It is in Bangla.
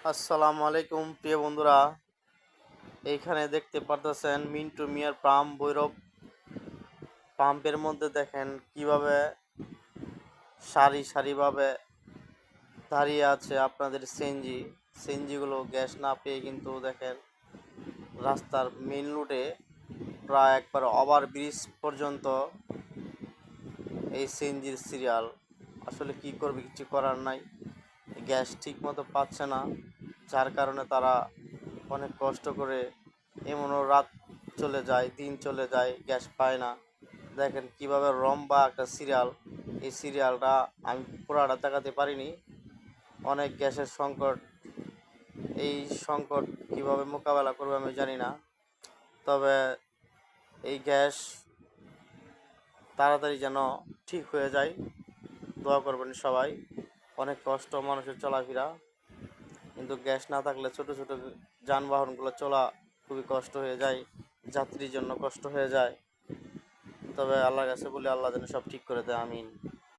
আসসালামু আলাইকুম প্রিয় বন্ধুরা। এইখানে দেখতে পারতেছেন মিন্টু মিয়ার পাম্প ভৈরব পাম্পের মধ্যে দেখেন কিভাবে সারি সারিভাবে দাঁড়িয়ে আছে আপনাদের সিএনজিগুলো গ্যাস না পেয়ে কিন্তু দেখেন রাস্তার মেন রুটে প্রায় একবার ওভার ব্রিজ পর্যন্ত এই সিএনজির সিরিয়াল। আসলে কি করবে, কিছু করার নাই, গ্যাস ঠিক মতো পাচ্ছে না, যার কারণে তারা অনেক কষ্ট করে, এমনও রাত চলে যায়, দিন চলে যায়, গ্যাস পায় না। দেখেন কিভাবে লম্বা একটা সিরিয়াল। এই সিরিয়ালটা আমি পুরাটা দেখাতে পারিনি, অনেক গ্যাসের সংকট। এই সংকট কিভাবে মোকাবেলা করবে আমি জানি না, তবে এই গ্যাস তাড়াতাড়ি যেন ঠিক হয়ে যায়, দোয়া করবেন সবাই। অনেক কষ্ট মানুষের চলাফেরা, কিন্তু গ্যাস না থাকলে ছোট ছোট যানবাহনগুলো চলা খুবই কষ্ট হয়ে যায়, যাত্রীর জন্য কষ্ট হয়ে যায়। তবে আল্লাহর কাছে বলি, আল্লাহ যেন সব ঠিক করে দেয়, আমিন।